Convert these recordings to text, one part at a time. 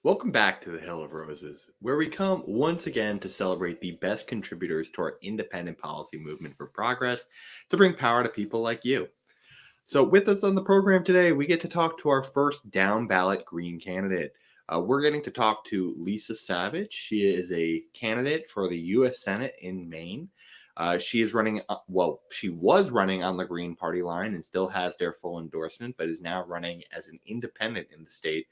Welcome back to the Hill of Roses, where we come once again to celebrate the best contributors to our independent policy movement for progress to bring power to people like you. So, with us on the program today, we get to talk to our first down ballot Green candidate. We're getting to talk to Lisa Savage. She is a candidate for the U.S. Senate in Maine. She is running, she was running on the Green Party line and still has their full endorsement, but is now running as an independent in the state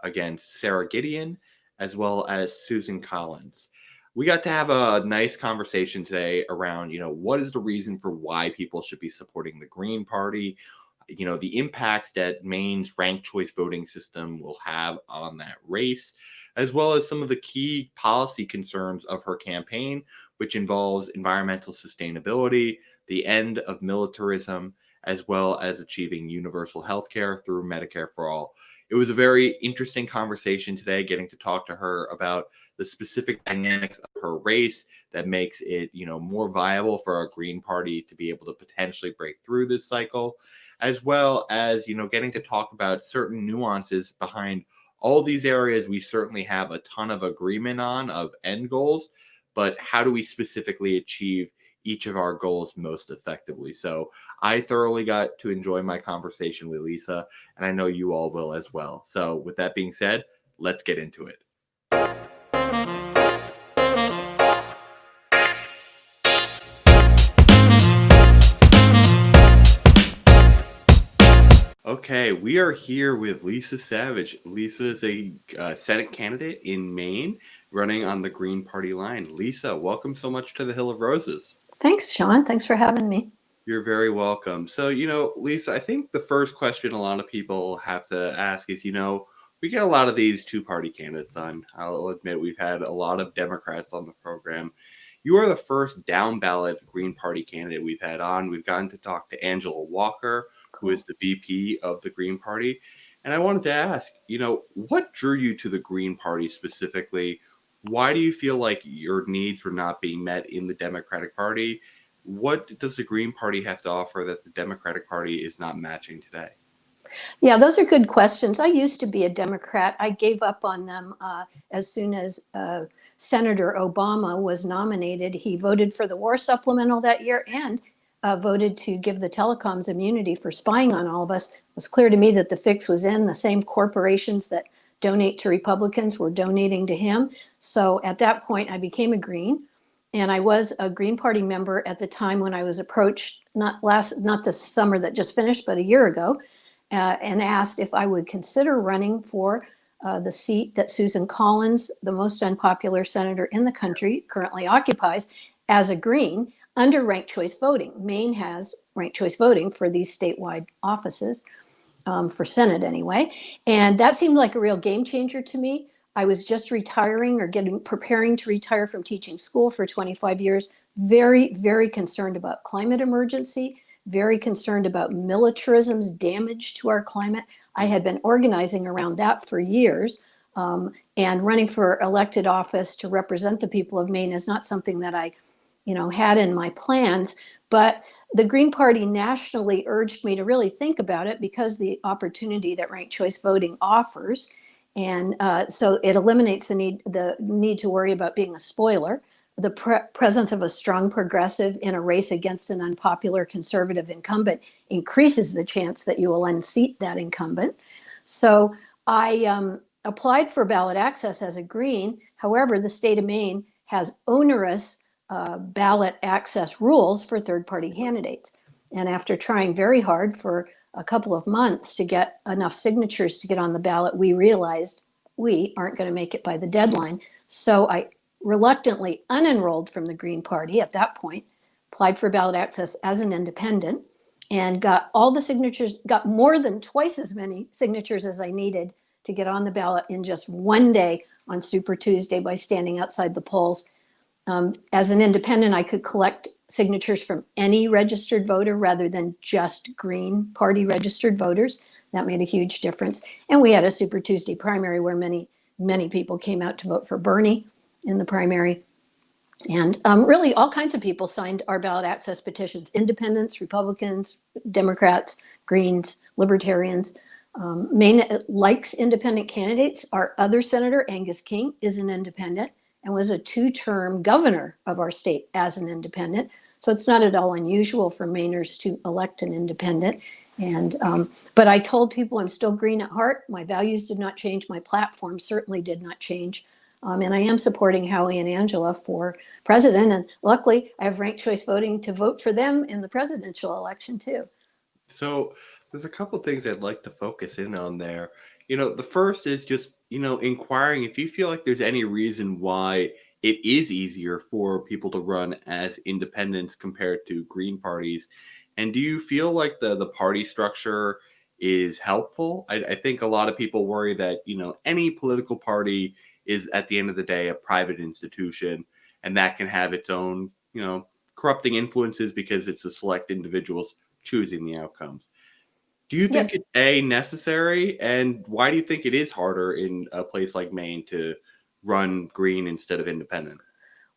against Sarah Gideon as well as Susan Collins. We got to have a nice conversation today around, what is the reason for why people should be supporting the Green Party, the impacts that Maine's ranked choice voting system will have on that race, as well as some of the key policy concerns of her campaign, which involves environmental sustainability, the end of militarism, as well as achieving universal health care through Medicare for all. It was a very interesting conversation today, getting to talk to her about the specific dynamics of her race that makes it, more viable for our Green Party to be able to potentially break through this cycle, as well as, getting to talk about certain nuances behind all these areas we certainly have a ton of agreement on of end goals, but how do we specifically achieve each of our goals most effectively? So I thoroughly got to enjoy my conversation with Lisa, and I know you all will as well. So with that being said, let's get into it. Okay, we are here with Lisa Savage. Lisa is a Senate candidate in Maine running on the Green Party line. Lisa, welcome so much to the Hill of Roses. Thanks, Sean. Thanks for having me. You're very welcome. So, Lisa, I think the first question a lot of people have to ask is, we get a lot of these two-party candidates on. I'll admit we've had a lot of Democrats on the program. You are the first down-ballot Green Party candidate we've had on. We've gotten to talk to Angela Walker, who is the VP of the Green Party. And I wanted to ask, what drew you to the Green Party specifically? Why do you feel like your needs were not being met in the Democratic Party? What does the Green Party have to offer that the Democratic Party is not matching today? Yeah, those are good questions. I used to be a Democrat. I gave up on them as soon as Senator Obama was nominated. He voted for the war supplemental that year and voted to give the telecoms immunity for spying on all of us. It was clear to me that the fix was in. The same corporations that donate to Republicans were donating to him. So at that point, I became a Green. And I was a Green Party member at the time when I was approached, not this summer that just finished, but a year ago, and asked if I would consider running for the seat that Susan Collins, the most unpopular senator in the country, currently occupies as a Green under ranked choice voting. Maine has ranked choice voting for these statewide offices, for Senate anyway. And that seemed like a real game changer to me. I was just retiring or preparing to retire from teaching school for 25 years, very, very concerned about climate emergency, very concerned about militarism's damage to our climate. I had been organizing around that for years, and running for elected office to represent the people of Maine is not something that I, had in my plans. But the Green Party nationally urged me to really think about it because the opportunity that ranked choice voting offers. And so it eliminates the need to worry about being a spoiler. The presence of a strong progressive in a race against an unpopular conservative incumbent increases the chance that you will unseat that incumbent. So I applied for ballot access as a Green. However, the state of Maine has onerous ballot access rules for third-party candidates. And after trying very hard for a couple of months to get enough signatures to get on the ballot, we realized we aren't going to make it by the deadline. So I reluctantly unenrolled from the Green Party at that point, applied for ballot access as an independent, and got all the signatures, got more than twice as many signatures as I needed to get on the ballot in just one day on Super Tuesday by standing outside the polls. As an independent, I could collect signatures from any registered voter rather than just Green Party registered voters. That made a huge difference. And we had a Super Tuesday primary where many, many people came out to vote for Bernie in the primary. And really all kinds of people signed our ballot access petitions: independents, Republicans, Democrats, Greens, Libertarians. Maine likes independent candidates. Our other senator, Angus King, is an independent and was a two-term governor of our state as an independent. So it's not at all unusual for Mainers to elect an independent. And but I told people I'm still green at heart. My values did not change. My platform certainly did not change. And I am supporting Howie and Angela for president. And luckily, I have ranked choice voting to vote for them in the presidential election too. So there's a couple things I'd like to focus in on there. The first is just, inquiring if you feel like there's any reason why it is easier for people to run as independents compared to green parties. And do you feel like the party structure is helpful? I think a lot of people worry that, any political party is at the end of the day a private institution, and that can have its own, corrupting influences because it's the select individuals choosing the outcomes. Do you Yeah. think it's necessary, and why do you think it is harder in a place like Maine to run green instead of independent?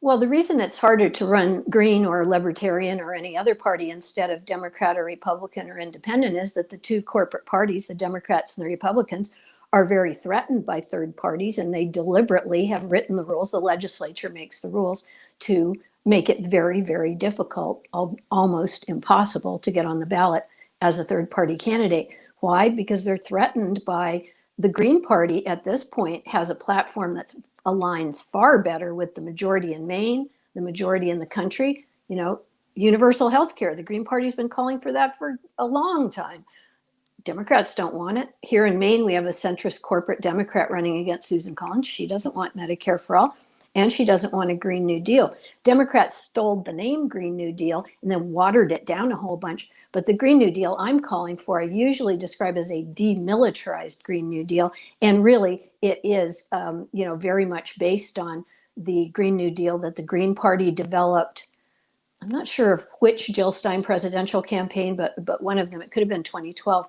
Well, the reason it's harder to run Green or Libertarian or any other party instead of Democrat or Republican or Independent is that the two corporate parties, the Democrats and the Republicans, are very threatened by third parties, and they deliberately have written the rules. The legislature makes the rules to make it very, very difficult, almost impossible to get on the ballot as a third party candidate. Why? Because they're threatened by the Green Party at this point has a platform that aligns far better with the majority in Maine, the majority in the country. Universal health care. The Green Party's been calling for that for a long time. Democrats don't want it. Here in Maine, we have a centrist corporate Democrat running against Susan Collins. She doesn't want Medicare for all, and she doesn't want a Green New Deal. Democrats stole the name Green New Deal and then watered it down a whole bunch. But the Green New Deal I'm calling for, I usually describe as a demilitarized Green New Deal. And really, it is, very much based on the Green New Deal that the Green Party developed. I'm not sure of which Jill Stein presidential campaign, but one of them. It could have been 2012.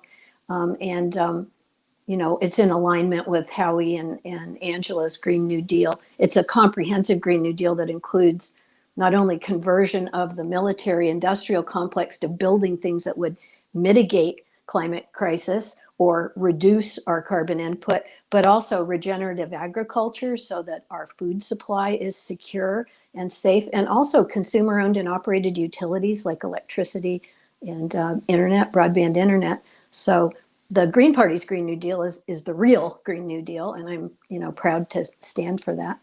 It's in alignment with Howie and Angela's Green New Deal. It's a comprehensive Green New Deal that includes not only conversion of the military industrial complex to building things that would mitigate climate crisis or reduce our carbon input, but also regenerative agriculture so that our food supply is secure and safe, and also consumer owned and operated utilities like electricity and internet, broadband internet. So the Green Party's Green New Deal is the real Green New Deal, and I'm proud to stand for that.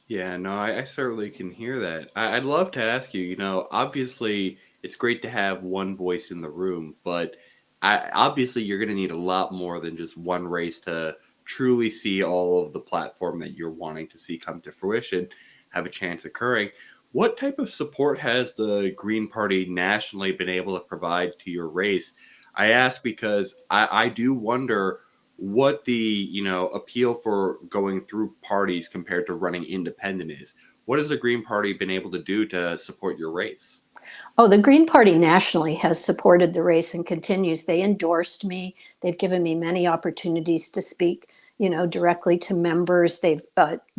Yeah, no, I certainly can hear that. I'd love to ask you, obviously it's great to have one voice in the room, but obviously you're going to need a lot more than just one race to truly see all of the platform that you're wanting to see come to fruition, have a chance occurring. What type of support has the Green Party nationally been able to provide to your race? I ask because I do wonder what the appeal for going through parties compared to running independent is. What has the Green Party been able to do to support your race? Oh, the Green Party nationally has supported the race and continues. They endorsed me. They've given me many opportunities to speak, directly to members. They've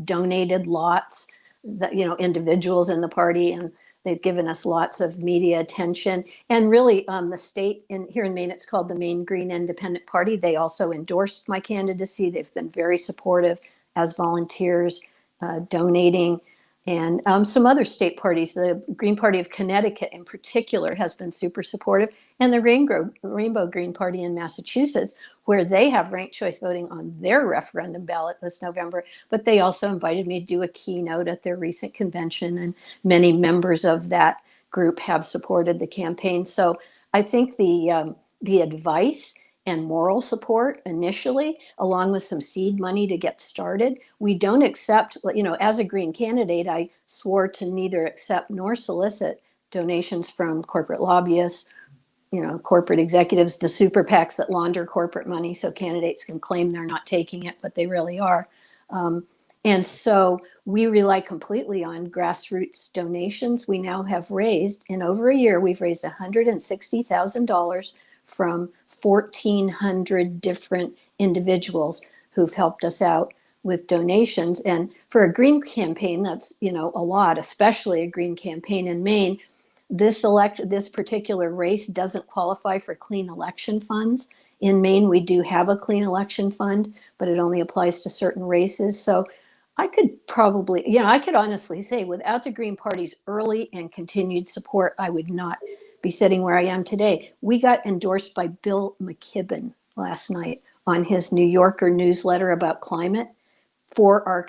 donated lots, that individuals in the party, and they've given us lots of media attention. And really, the state here in Maine, it's called the Maine Green Independent Party. They also endorsed my candidacy. They've been very supportive as volunteers, donating. And some other state parties, the Green Party of Connecticut in particular, has been super supportive, and the Rainbow Green Party in Massachusetts, where they have ranked choice voting on their referendum ballot this November. But they also invited me to do a keynote at their recent convention, and many members of that group have supported the campaign. So I think the advice and moral support initially, along with some seed money to get started. We don't accept, as a Green candidate, I swore to neither accept nor solicit donations from corporate lobbyists, corporate executives, the super PACs that launder corporate money so candidates can claim they're not taking it, but they really are. And so we rely completely on grassroots donations. We now have raised, in over a year, we've raised $160,000 from 1,400 different individuals who've helped us out with donations. And for a Green campaign, that's, a lot, especially a Green campaign in Maine. This particular race doesn't qualify for clean election funds. In Maine, we do have a clean election fund, but it only applies to certain races. So I could probably, I could honestly say without the Green Party's early and continued support, I would not be sitting where I am today. We got endorsed by Bill McKibben last night on his New Yorker newsletter about climate for our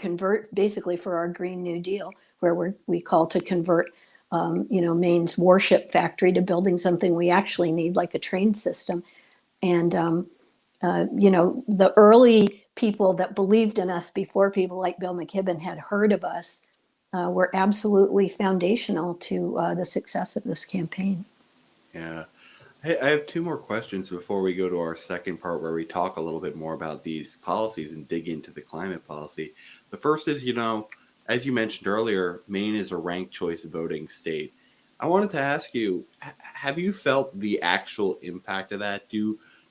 basically for our Green New Deal, where we call to convert, Maine's warship factory to building something we actually need, like a train system. And, the early people that believed in us before people like Bill McKibben had heard of us were absolutely foundational to the success of this campaign. Yeah. Hey, I have two more questions before we go to our second part where we talk a little bit more about these policies and dig into the climate policy. The first is, as you mentioned earlier, Maine is a ranked choice voting state. I wanted to ask you, have you felt the actual impact of that?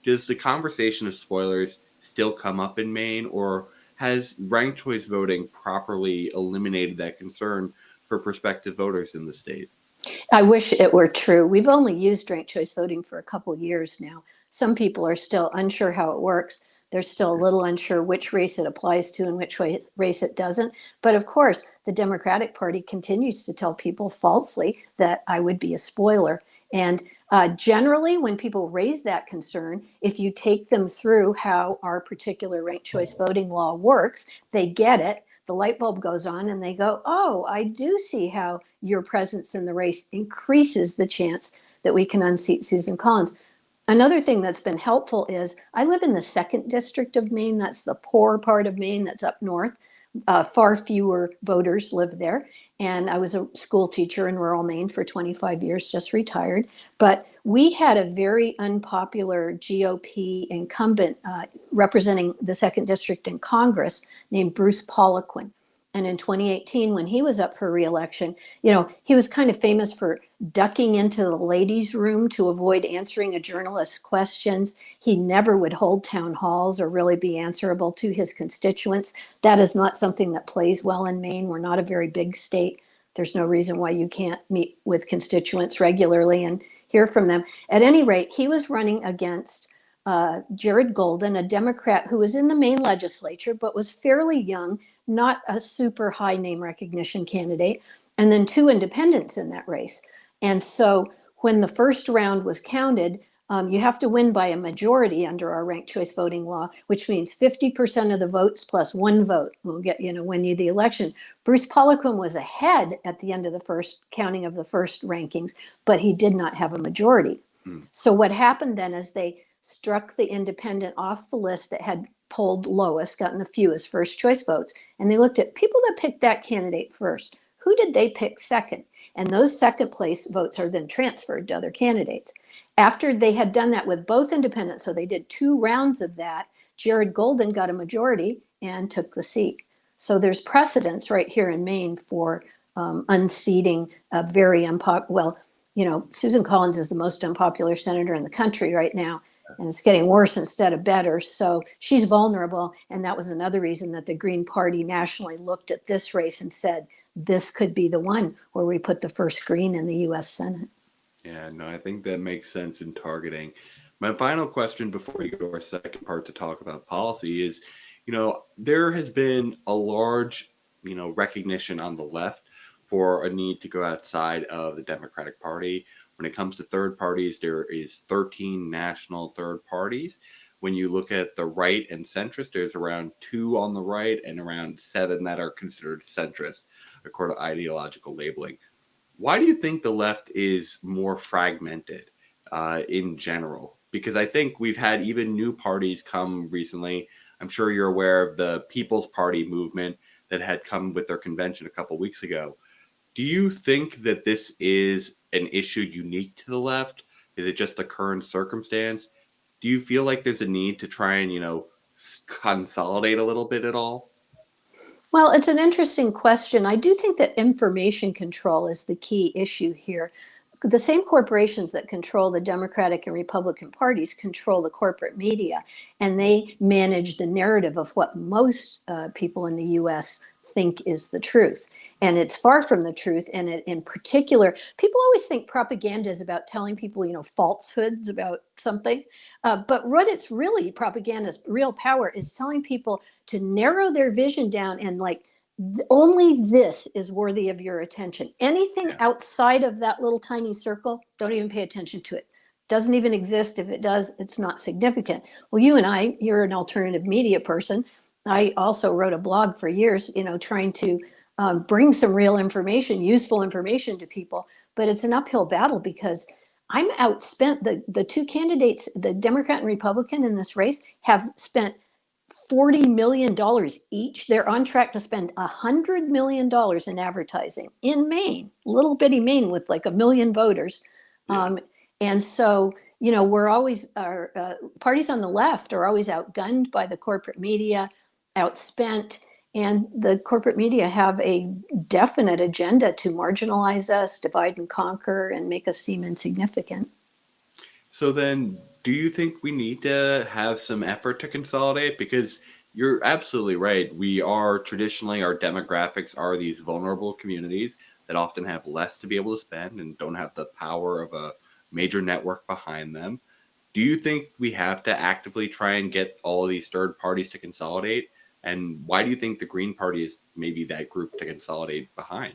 Does the conversation of spoilers still come up in Maine, or has ranked choice voting properly eliminated that concern for prospective voters in the state? I wish it were true. We've only used ranked choice voting for a couple years now. Some people are still unsure how it works. They're still a little unsure which race it applies to and which race it doesn't. But of course, the Democratic Party continues to tell people falsely that I would be a spoiler. And generally, when people raise that concern, if you take them through how our particular ranked choice voting law works, they get it. The light bulb goes on and they go, oh, I do see how your presence in the race increases the chance that we can unseat Susan Collins. Another thing that's been helpful is I live in the 2nd district of Maine. That's the poor part of Maine that's up north. Far fewer voters live there. And I was a school teacher in rural Maine for 25 years, just retired. But we had a very unpopular GOP incumbent representing the 2nd district in Congress named Bruce Poliquin. And in 2018, when he was up for reelection, he was kind of famous for ducking into the ladies' room to avoid answering a journalist's questions. He never would hold town halls or really be answerable to his constituents. That is not something that plays well in Maine. We're not a very big state. There's no reason why you can't meet with constituents regularly and hear from them. At any rate, he was running against Jared Golden, a Democrat who was in the Maine legislature, but was fairly young, not a super high name recognition candidate, and then 2 independents in that race. And so when the first round was counted, you have to win by a majority under our ranked choice voting law, which means 50% of the votes plus 1 vote will win you the election. Bruce Poliquin was ahead at the end of the first counting of the first rankings, but he did not have a majority. So what happened then is they struck the independent off the list that had polled lowest, gotten the fewest first choice votes. And they looked at people that picked that candidate first. Who did they pick second? And those second place votes are then transferred to other candidates. After they had done that with both independents, so they did 2 rounds of that, Jared Golden got a majority and took the seat. So there's precedence right here in Maine for unseating a very unpopular, Susan Collins is the most unpopular senator in the country right now. And it's getting worse instead of better. So she's vulnerable. And that was another reason that the Green Party nationally looked at this race and said, this could be the one where we put the first Green in the U.S. Senate. Yeah, no, I think that makes sense in targeting. My final question before we go to our second part to talk about policy is, there has been a large, recognition on the left for a need to go outside of the Democratic Party. When it comes to third parties, there is 13 national third parties. When you look at the right and centrist, there's around 2 on the right and around 7 that are considered centrist, according to ideological labeling. Why do you think the left is more fragmented in general? Because I think we've had even new parties come recently. I'm sure you're aware of the People's Party movement that had come with their convention a couple weeks ago. Do you think that this is an issue unique to the left? Is it just a current circumstance? Do you feel like there's a need to try and, consolidate a little bit at all? Well, it's an interesting question. I do think that information control is the key issue here. The same corporations that control the Democratic and Republican parties control the corporate media, and they manage the narrative of what most people in the U.S. think is the truth. And it's far from the truth. And in particular, people always think propaganda is about telling people, falsehoods about something. But what it's really, propaganda's real power is telling people to narrow their vision down and only this is worthy of your attention. Anything outside of that little tiny circle, don't even pay attention to it. Doesn't even exist. If it does, it's not significant. Well, you're an alternative media person. I also wrote a blog for years, trying to bring some real information, useful information to people. But it's an uphill battle because I'm outspent. The two candidates, the Democrat and Republican in this race, have spent $40 million each. They're on track to spend $100 million in advertising in Maine, little bitty Maine with like 1 million voters. Yeah. And so, we're always, our parties on the left are always outgunned by the corporate media, outspent, and the corporate media have a definite agenda to marginalize us, divide and conquer, and make us seem insignificant. So then, do you think we need to have some effort to consolidate? Because you're absolutely right. Our demographics are these vulnerable communities that often have less to be able to spend and don't have the power of a major network behind them. Do you think we have to actively try and get all of these third parties to consolidate? And why do you think the Green Party is maybe that group to consolidate behind?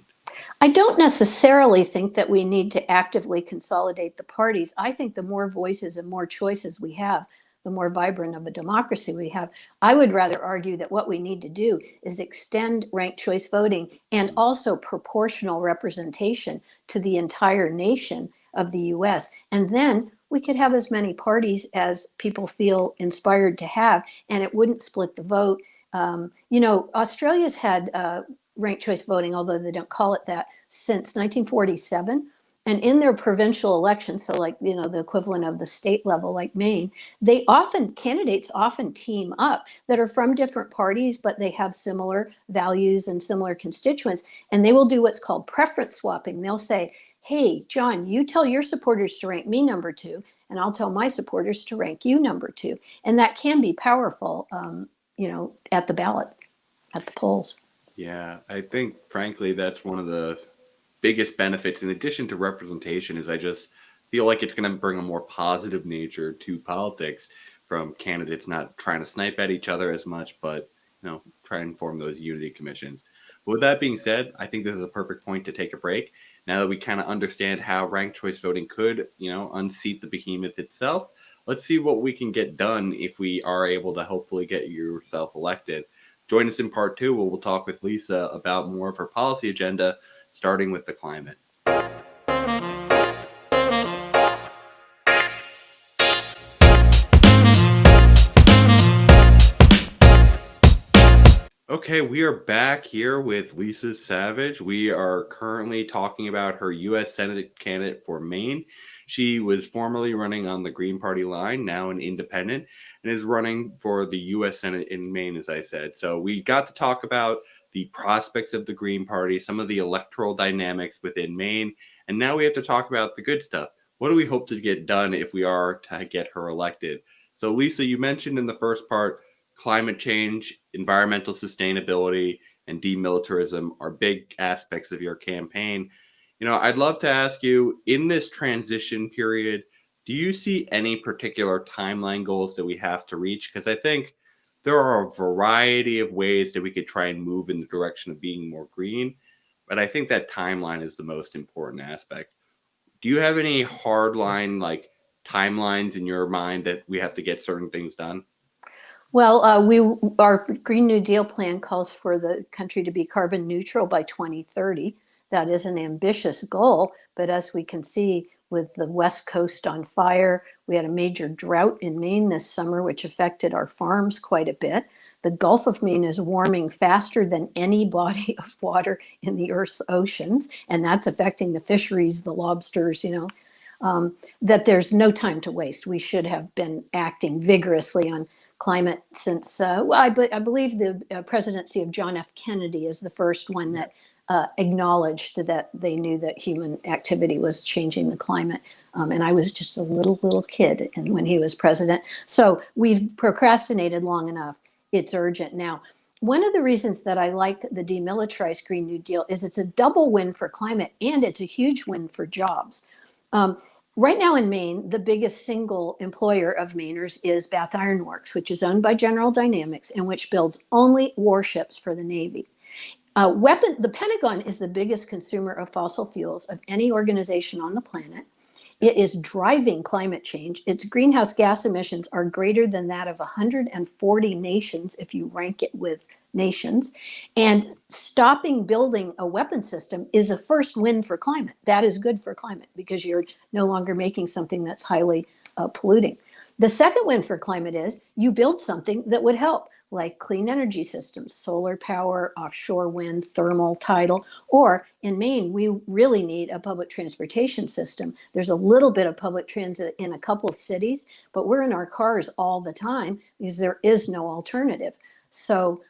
I don't necessarily think that we need to actively consolidate the parties. I think the more voices and more choices we have, the more vibrant of a democracy we have. I would rather argue that what we need to do is extend ranked choice voting and also proportional representation to the entire nation of the US. And then we could have as many parties as people feel inspired to have, and it wouldn't split the vote. Australia's had ranked choice voting, although they don't call it that, since 1947. And in their provincial elections, so the equivalent of the state level, like Maine, candidates often team up that are from different parties, but they have similar values and similar constituents. And they will do what's called preference swapping. They'll say, hey, John, you tell your supporters to rank me number 2, and I'll tell my supporters to rank you number 2. And that can be powerful, at the ballot, at the polls. Yeah, I think, frankly, that's one of the biggest benefits, in addition to representation, is I just feel like it's going to bring a more positive nature to politics from candidates not trying to snipe at each other as much, but, try and form those unity commissions. But with that being said, I think this is a perfect point to take a break. Now that we kind of understand how ranked choice voting could, unseat the behemoth itself, let's see what we can get done if we are able to hopefully get yourself elected. Join us in part 2, where we'll talk with Lisa about more of her policy agenda, starting with the climate. Okay, we are back here with Lisa Savage. We are currently talking about her U.S. Senate candidate for Maine. She was formerly running on the Green Party line, now an independent, and is running for the U.S. Senate in Maine, as I said. So we got to talk about the prospects of the Green Party, some of the electoral dynamics within Maine, and now we have to talk about the good stuff. What do we hope to get done if we are to get her elected? So, Lisa, you mentioned in the first part, climate change, environmental sustainability, and demilitarism are big aspects of your campaign. I'd love to ask you, in this transition period, do you see any particular timeline goals that we have to reach? Because I think there are a variety of ways that we could try and move in the direction of being more green, but I think that timeline is the most important aspect. Do you have any hardline timelines in your mind that we have to get certain things done? Well, our Green New Deal plan calls for the country to be carbon neutral by 2030. That is an ambitious goal, but as we can see with the West Coast on fire, we had a major drought in Maine this summer, which affected our farms quite a bit. The Gulf of Maine is warming faster than any body of water in the Earth's oceans, and that's affecting the fisheries, the lobsters, that there's no time to waste. We should have been acting vigorously on climate since, I believe the presidency of John F. Kennedy is the first one that acknowledged that they knew that human activity was changing the climate. And I was just a little kid when he was president. So we've procrastinated long enough. It's urgent now. one of the reasons that I like the demilitarized Green New Deal is it's a double win for climate and it's a huge win for jobs. Um, right now in Maine, the biggest single employer of Mainers is Bath Iron Works, which is owned by General Dynamics and which builds only warships for the Navy. The Pentagon is the biggest consumer of fossil fuels of any organization on the planet. It is driving climate change. Its greenhouse gas emissions are greater than that of 140 nations if you rank it with nations. And stopping building a weapon system is a first win for climate. That is good for climate because you're no longer making something that's highly polluting. The second win for climate is you build something that would help, like clean energy systems, solar power, offshore wind, thermal, tidal, or in Maine, we really need a public transportation system. There's a little bit of public transit in a couple of cities, but we're in our cars all the time because there is no alternative. So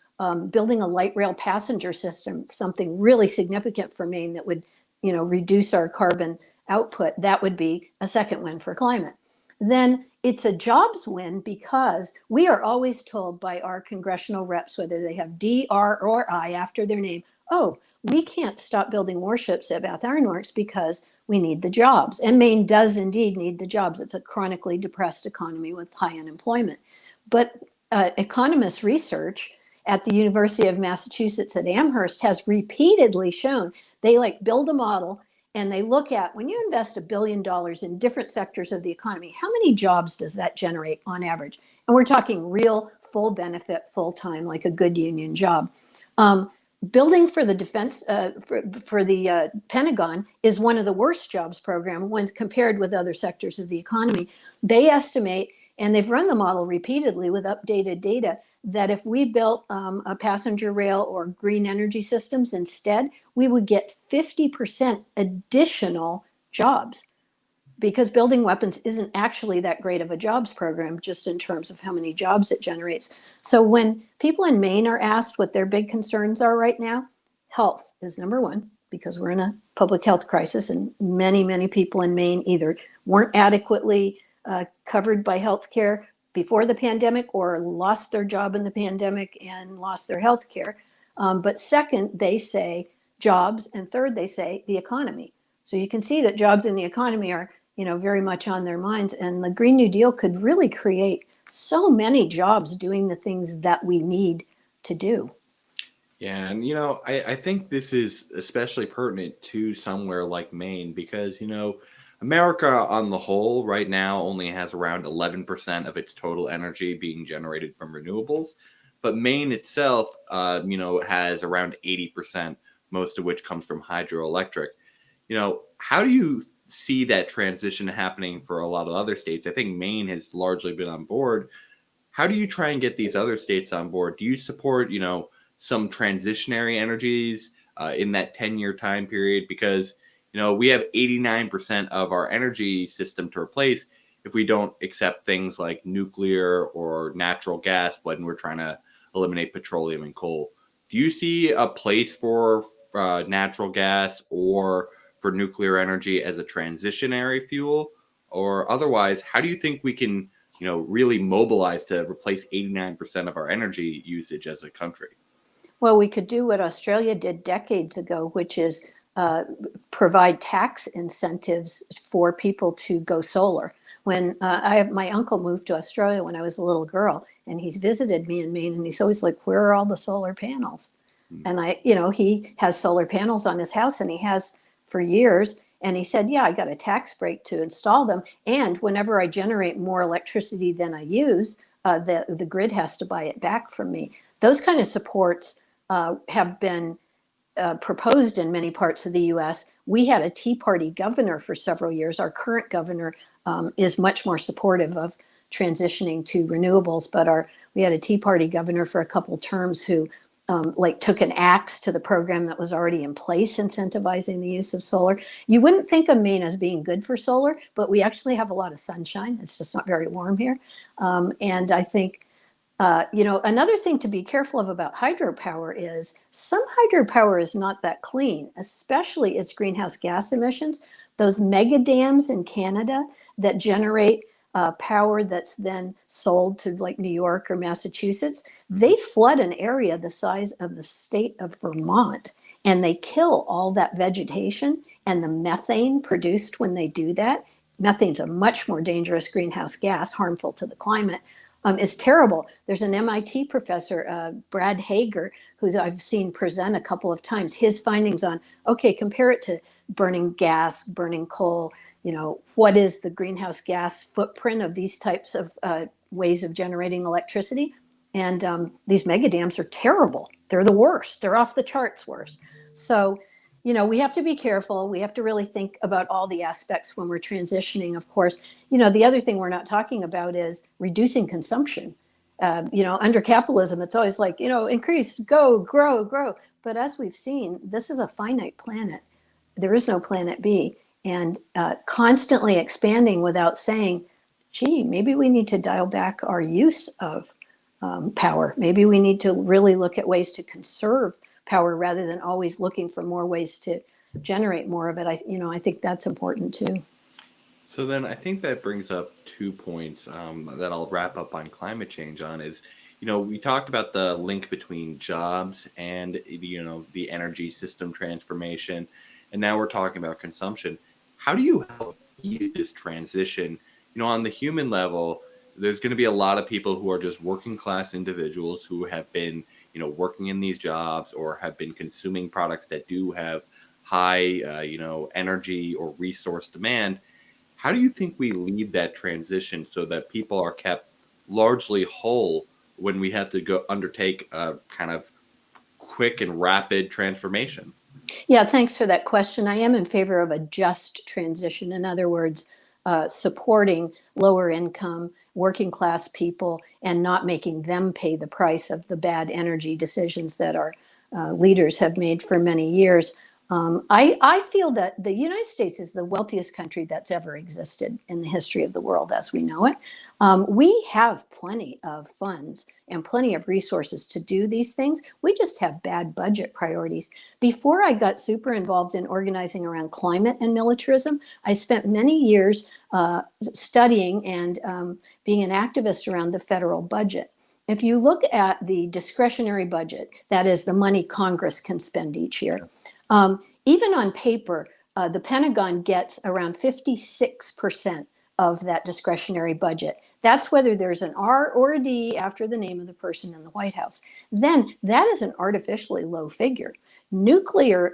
building a light rail passenger system, something really significant for Maine that would, reduce our carbon output, that would be a second win for climate. Then it's a jobs win because we are always told by our congressional reps, whether they have D, R, or I after their name, oh, we can't stop building warships at Bath Iron Works because we need the jobs. And Maine does indeed need the jobs. It's a chronically depressed economy with high unemployment. But economist research at the University of Massachusetts at Amherst has repeatedly shown they build a model and they look at when you invest $1 billion in different sectors of the economy, how many jobs does that generate on average? And we're talking real full benefit, full time, like a good union job. Building for the defense, for the Pentagon is one of the worst jobs program when compared with other sectors of the economy. They estimate, and they've run the model repeatedly with updated data, that if we built a passenger rail or green energy systems instead, we would get 50% additional jobs because building weapons isn't actually that great of a jobs program just in terms of how many jobs it generates. So when people in Maine are asked what their big concerns are right now, health is number one because we're in a public health crisis and many, many people in Maine either weren't adequately covered by health care before the pandemic or lost their job in the pandemic and lost their health care. But second, they say jobs, and third, they say the economy. So you can see that jobs in the economy are, very much on their minds. And the Green New Deal could really create so many jobs doing the things that we need to do. Yeah, and I think this is especially pertinent to somewhere like Maine because, America on the whole right now only has around 11% of its total energy being generated from renewables. But Maine itself, has around 80%, most of which comes from hydroelectric. How do you see that transition happening for a lot of other states? I think Maine has largely been on board. How do you try and get these other states on board? Do you support, some transitionary energies in that 10-year time period? Because, we have 89% of our energy system to replace if we don't accept things like nuclear or natural gas when we're trying to eliminate petroleum and coal. Do you see a place for natural gas or for nuclear energy as a transitionary fuel? Or otherwise, how do you think we can, really mobilize to replace 89% of our energy usage as a country? Well, we could do what Australia did decades ago, which is provide tax incentives for people to go solar. When my uncle moved to Australia when I was a little girl, and he's visited me in Maine, and he's always like, "Where are all the solar panels?" And he has solar panels on his house, and he has for years. And he said, "Yeah, I got a tax break to install them, and whenever I generate more electricity than I use, the grid has to buy it back from me." Those kind of supports have been proposed in many parts of the US. We had a Tea Party governor for several years. Our current governor is much more supportive of transitioning to renewables, but we had a Tea Party governor for a couple terms who took an axe to the program that was already in place incentivizing the use of solar. You wouldn't think of Maine as being good for solar, but we actually have a lot of sunshine. It's just not very warm here. And I think another thing to be careful of about hydropower is some hydropower is not that clean, especially its greenhouse gas emissions. Those mega dams in Canada that generate power that's then sold to like New York or Massachusetts, they flood an area the size of the state of Vermont, and they kill all that vegetation, and the methane produced when they do that. Methane's a much more dangerous greenhouse gas, harmful to the climate. Is terrible. There's an MIT professor, Brad Hager, who I've seen present a couple of times. His findings on, okay, compare it to burning gas, burning coal. What is the greenhouse gas footprint of these types of ways of generating electricity? And these mega dams are terrible. They're the worst. They're off the charts worse. So, we have to be careful. We have to really think about all the aspects when we're transitioning, of course. The other thing we're not talking about is reducing consumption. Under capitalism, it's always like, increase, go, grow, grow. But as we've seen, this is a finite planet. There is no planet B. And constantly expanding without saying, gee, maybe we need to dial back our use of power. Maybe we need to really look at ways to conserve power rather than always looking for more ways to generate more of it. I think that's important too. So then I think that brings up 2 points that I'll wrap up on climate change on is, we talked about the link between jobs and, the energy system transformation. And now we're talking about consumption. How do you help ease this transition? On the human level, there's going to be a lot of people who are just working class individuals who have been, working in these jobs or have been consuming products that do have high, energy or resource demand. How do you think we lead that transition so that people are kept largely whole when we have to go undertake a kind of quick and rapid transformation? Yeah, thanks for that question. I am in favor of a just transition. In other words, supporting lower income, working class people and not making them pay the price of the bad energy decisions that our leaders have made for many years. I feel that the United States is the wealthiest country that's ever existed in the history of the world as we know it. We have plenty of funds and plenty of resources to do these things. We just have bad budget priorities. Before I got super involved in organizing around climate and militarism, I spent many years studying and being an activist around the federal budget. If you look at the discretionary budget, that is the money Congress can spend each year, even on paper, the Pentagon gets around 56% of that discretionary budget. That's whether there's an R or a D after the name of the person in the White House. Then that is an artificially low figure. Nuclear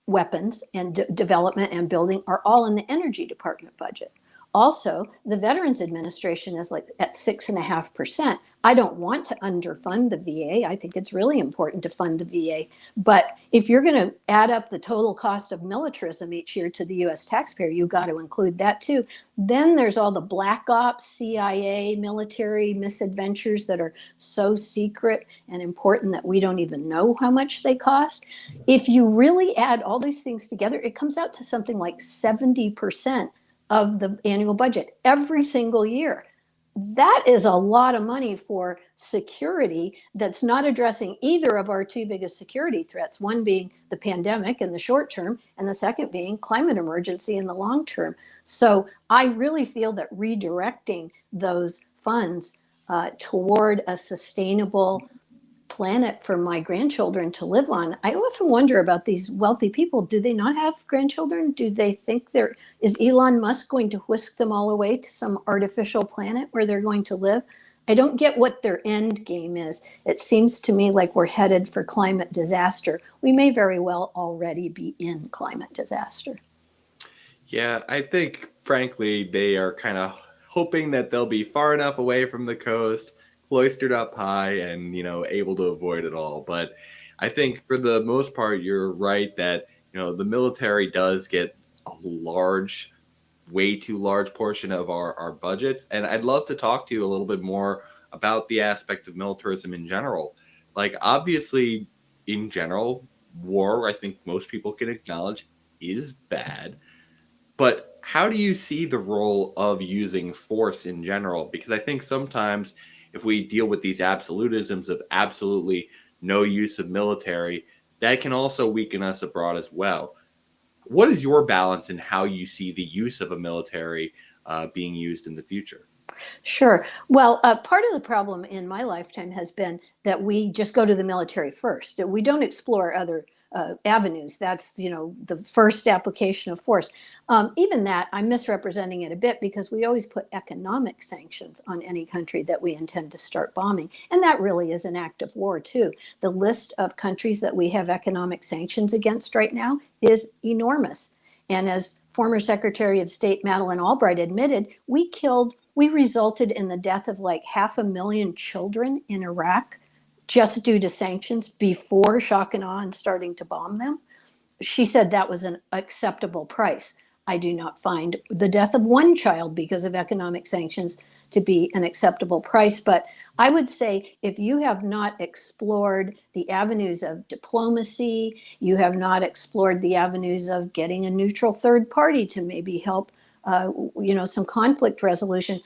weapons and development and building are all in the Energy Department budget. Also, the Veterans Administration is like at 6.5%. I don't want to underfund the VA. I think it's really important to fund the VA. But if you're going to add up the total cost of militarism each year to the US taxpayer, you've got to include that too. Then there's all the black ops, CIA, military misadventures that are so secret and important that we don't even know how much they cost. If you really add all these things together, it comes out to something like 70% of the annual budget every single year. That is a lot of money for security that's not addressing either of our two biggest security threats, one being the pandemic in the short term, and the second being climate emergency in the long term. So I really feel that redirecting those funds toward a sustainable planet for my grandchildren to live on. I often wonder about these wealthy people. Do they not have grandchildren? Do they think is Elon Musk going to whisk them all away to some artificial planet where they're going to live? I don't get what their end game is. It seems to me like we're headed for climate disaster. We may very well already be in climate disaster. Yeah, I think, frankly, they are kind of hoping that they'll be far enough away from the coast, cloistered up high, and able to avoid it all. But I think for the most part, you're right that the military does get a way too large portion of our budgets. And I'd love to talk to you a little bit more about the aspect of militarism in general. Like, obviously, in general, war, I think most people can acknowledge, is bad. But how do you see the role of using force in general? Because I think sometimes if we deal with these absolutisms of absolutely no use of military, that can also weaken us abroad as well. What is your balance in how you see the use of a military being used in the future? Sure. Well, part of the problem in my lifetime has been that we just go to the military first. We don't explore other avenues. That's, the first application of force. Even that, I'm misrepresenting it a bit because we always put economic sanctions on any country that we intend to start bombing. And that really is an act of war, too. The list of countries that we have economic sanctions against right now is enormous. And as former Secretary of State Madeleine Albright admitted, we resulted in the death of like 500,000 children in Iraq just due to sanctions before shock and awe and starting to bomb them. She said that was an acceptable price. I do not find the death of one child because of economic sanctions to be an acceptable price. But I would say if you have not explored the avenues of diplomacy, you have not explored the avenues of getting a neutral third party to maybe help, some conflict resolution.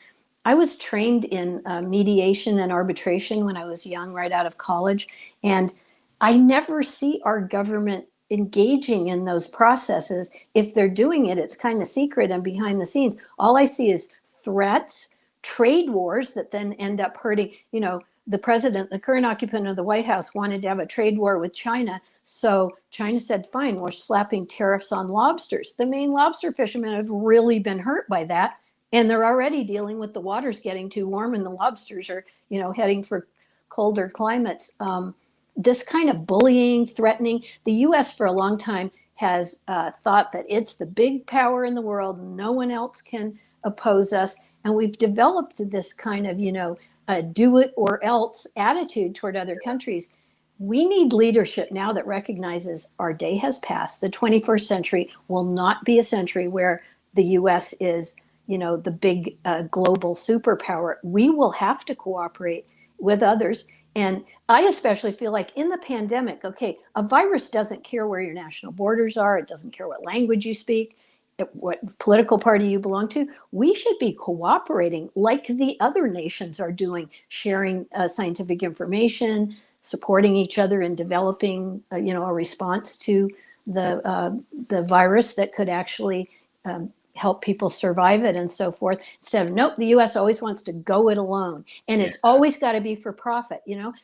I was trained in mediation and arbitration when I was young, right out of college. And I never see our government engaging in those processes. If they're doing it, it's kind of secret and behind the scenes. All I see is threats, trade wars that then end up hurting. The president, the current occupant of the White House, wanted to have a trade war with China. So China said, fine, we're slapping tariffs on lobsters. The Maine lobster fishermen have really been hurt by that. And they're already dealing with the waters getting too warm and the lobsters are, heading for colder climates. This kind of bullying, threatening, the US for a long time has thought that it's the big power in the world. No one else can oppose us. And we've developed this kind of, do it or else attitude toward other countries. We need leadership now that recognizes our day has passed. The 21st century will not be a century where the US is, the big global superpower. We will have to cooperate with others. And I especially feel like in the pandemic, okay, a virus doesn't care where your national borders are. It doesn't care what language you speak, what political party you belong to. We should be cooperating like the other nations are doing, sharing scientific information, supporting each other in developing, a response to the virus that could actually help people survive it and so forth. Instead of, nope, the US always wants to go it alone. And it's always got to be for profit, And we pulled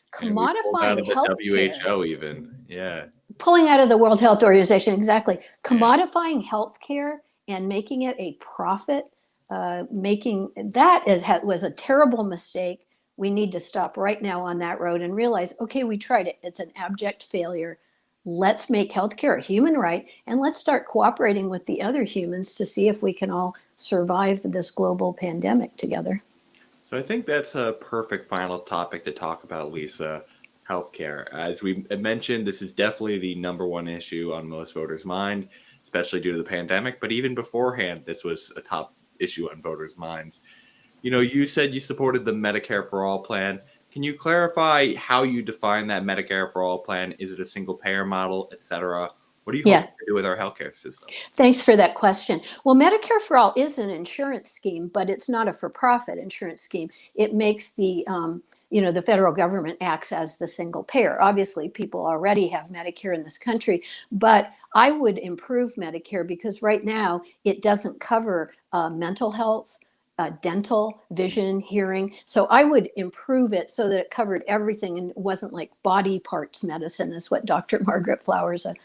out commodifying of the healthcare. WHO even. Yeah. Pulling out of the World Health Organization, exactly. Commodifying healthcare and making it a profit, was a terrible mistake. We need to stop right now on that road and realize, okay, we tried it. It's an abject failure. Let's make healthcare a human right, and let's start cooperating with the other humans to see if we can all survive this global pandemic together. So I think that's a perfect final topic to talk about, Lisa. Healthcare. As we mentioned, this is definitely the number one issue on most voters' mind, especially due to the pandemic. But even beforehand, this was a top issue on voters' minds. You said you supported the Medicare for All plan. Can you clarify how you define that Medicare for All plan? Is it a single payer model, et cetera? What do you hope to do with our healthcare system? Thanks for that question. Well, Medicare for All is an insurance scheme, but it's not a for-profit insurance scheme. It makes the federal government acts as the single payer. Obviously, people already have Medicare in this country, but I would improve Medicare because right now it doesn't cover mental health, dental, vision, hearing. So I would improve it so that it covered everything and it wasn't like body parts medicine, is what Dr. Margaret Flowers, a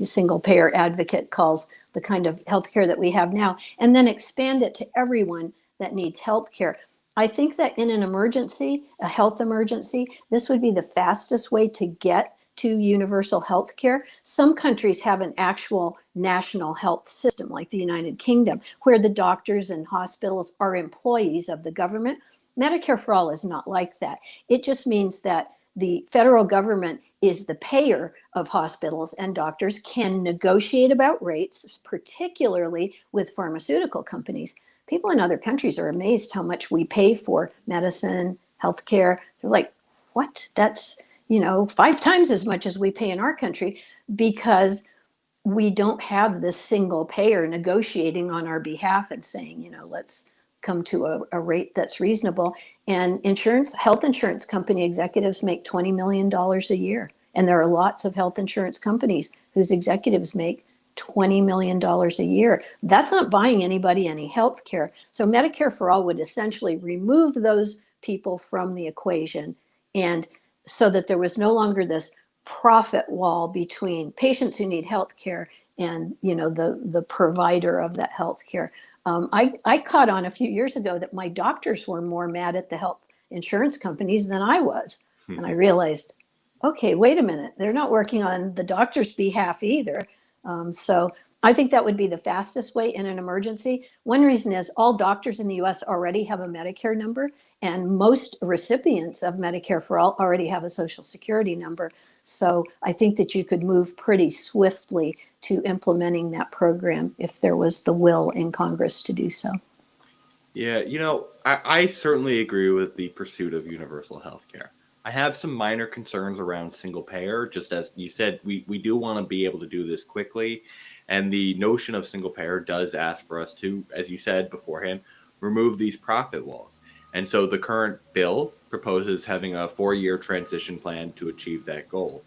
single payer advocate, calls the kind of healthcare that we have now, and then expand it to everyone that needs healthcare. I think that in an emergency, a health emergency, this would be the fastest way to get to universal health care. Some countries have an actual national health system, like the United Kingdom, where the doctors and hospitals are employees of the government. Medicare for All is not like that. It just means that the federal government is the payer of hospitals, and doctors can negotiate about rates, particularly with pharmaceutical companies. People in other countries are amazed how much we pay for medicine, healthcare. They're like, what? That's 5 times as much as we pay in our country, because we don't have this single payer negotiating on our behalf and saying, let's come to a rate that's reasonable. And health insurance company executives make $20 million a year. And there are lots of health insurance companies whose executives make $20 million a year. That's not buying anybody any health care. So Medicare for All would essentially remove those people from the equation, and so that there was no longer this profit wall between patients who need health care and the provider of that health care. I caught on a few years ago that my doctors were more mad at the health insurance companies than I was. And I realized, okay, wait a minute, they're not working on the doctor's behalf either. So I think that would be the fastest way in an emergency. One reason is all doctors in the US already have a Medicare number, and most recipients of Medicare for All already have a Social Security number. So I think that you could move pretty swiftly to implementing that program if there was the will in Congress to do so. Yeah, I certainly agree with the pursuit of universal health care. I have some minor concerns around single payer, just as you said, we do want to be able to do this quickly. And the notion of single payer does ask for us to, as you said beforehand, remove these profit walls. And so the current bill proposes having a 4-year transition plan to achieve that goal.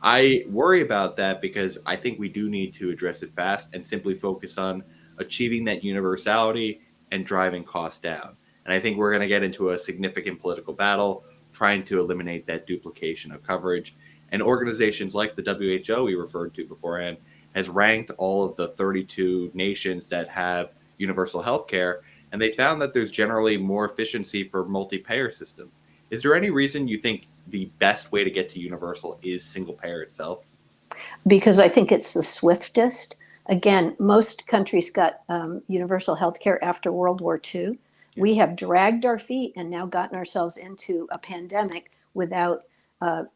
I worry about that because I think we do need to address it fast and simply focus on achieving that universality and driving costs down. And I think we're going to get into a significant political battle trying to eliminate that duplication of coverage. And organizations like the WHO we referred to beforehand has ranked all of the 32 nations that have universal health care, and they found that there's generally more efficiency for multi-payer systems. Is there any reason you think the best way to get to universal is single payer itself? Because I think it's the swiftest. Again, most countries got universal health care after World War II. We have dragged our feet and now gotten ourselves into a pandemic without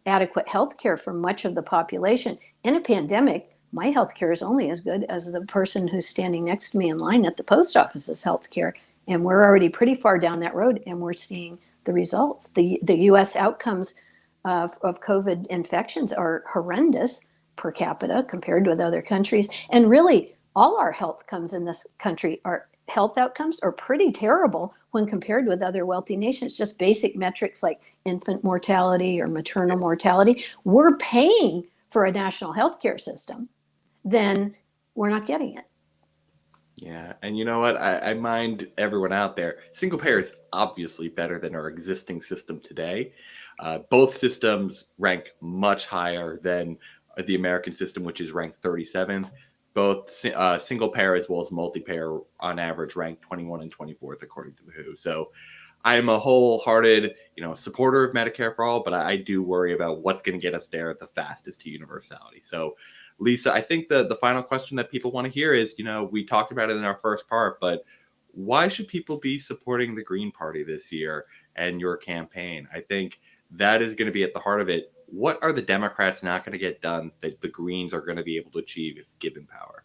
adequate health care for much of the population. In a pandemic, my health care is only as good as the person who's standing next to me in line at the post office's health care. And we're already pretty far down that road, and we're seeing the results. The US outcomes of COVID infections are horrendous per capita compared with other countries. And really, all our health outcomes in this country are pretty terrible when compared with other wealthy nations. Just basic metrics like infant mortality or maternal mortality. We're paying for a national health care system, then we're not getting it. Yeah, and you know what? I mind everyone out there. Single payer is obviously better than our existing system today. Both systems rank much higher than the American system, which is ranked 37th. Both single payer as well as multi-payer on average rank 21 and 24th according to the WHO. So I'm a wholehearted, supporter of Medicare for All, but I do worry about what's going to get us there the fastest to universality. So Lisa, I think the final question that people want to hear is, we talked about it in our first part, but why should people be supporting the Green Party this year and your campaign? I think that is going to be at the heart of it. What are the Democrats not going to get done that the Greens are going to be able to achieve if given power?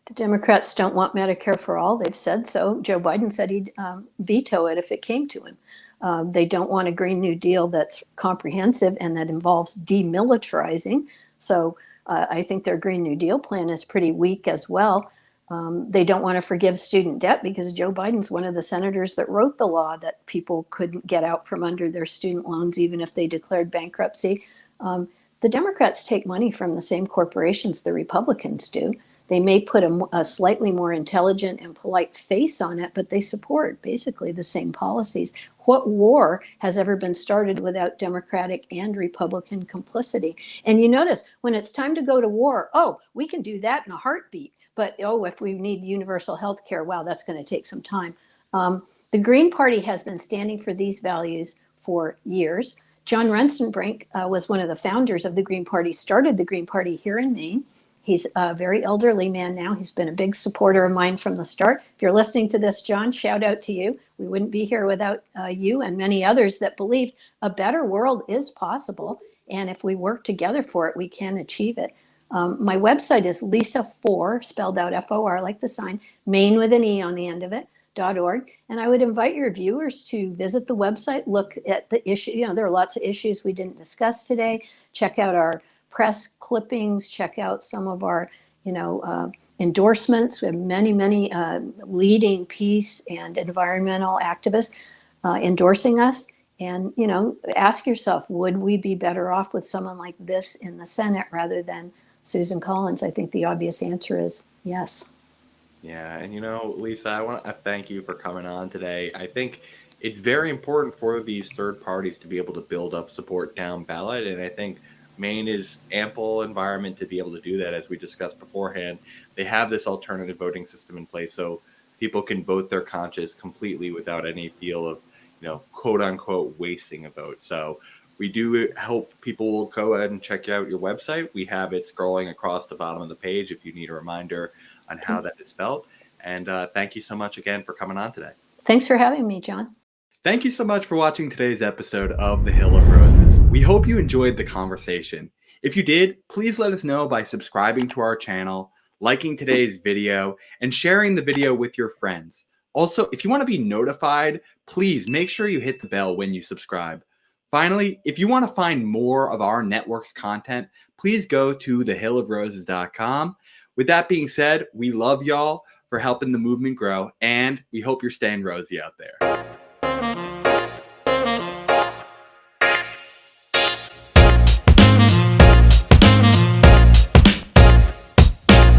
The Democrats don't want Medicare for all. They've said so. Joe Biden said he'd veto it if it came to him. They don't want a Green New Deal that's comprehensive and that involves demilitarizing. So I think their Green New Deal plan is pretty weak as well. They don't want to forgive student debt because Joe Biden's one of the senators that wrote the law that people couldn't get out from under their student loans even if they declared bankruptcy. The Democrats take money from the same corporations the Republicans do. They may put a slightly more intelligent and polite face on it, but they support basically the same policies. What war has ever been started without Democratic and Republican complicity? And you notice when it's time to go to war, we can do that in a heartbeat. But, if we need universal health care, wow, that's going to take some time. The Green Party has been standing for these values for years. John Rensenbrink was one of the founders of the Green Party, started the Green Party here in Maine. He's a very elderly man now. He's been a big supporter of mine from the start. If you're listening to this, John, shout out to you. We wouldn't be here without you and many others that believe a better world is possible. And if we work together for it, we can achieve it. My website is Lisa4, spelled out F-O-R, like the sign, Maine with an E on the end of it, .org. And I would invite your viewers to visit the website, look at the issue. There are lots of issues we didn't discuss today. Check out our press clippings, check out some of our, endorsements. We have many leading peace and environmental activists endorsing us. And, ask yourself, would we be better off with someone like this in the Senate rather than Susan Collins, I think the obvious answer is yes. Yeah, and Lisa, I want to thank you for coming on today. I think it's very important for these third parties to be able to build up support down ballot, and I think Maine is ample environment to be able to do that, as we discussed beforehand. They have this alternative voting system in place, so people can vote their conscience completely without any feel of, quote unquote, wasting a vote. So we do hope people will go ahead and check out your website. We have it scrolling across the bottom of the page if you need a reminder on how that is spelled. And thank you so much again for coming on today. Thanks for having me, John. Thank you so much for watching today's episode of The Hill of Roses. We hope you enjoyed the conversation. If you did, please let us know by subscribing to our channel, liking today's video, and sharing the video with your friends. Also, if you want to be notified, please make sure you hit the bell when you subscribe. Finally, if you want to find more of our network's content, please go to thehillofroses.com. With that being said, we love y'all for helping the movement grow, and we hope you're staying rosy out there.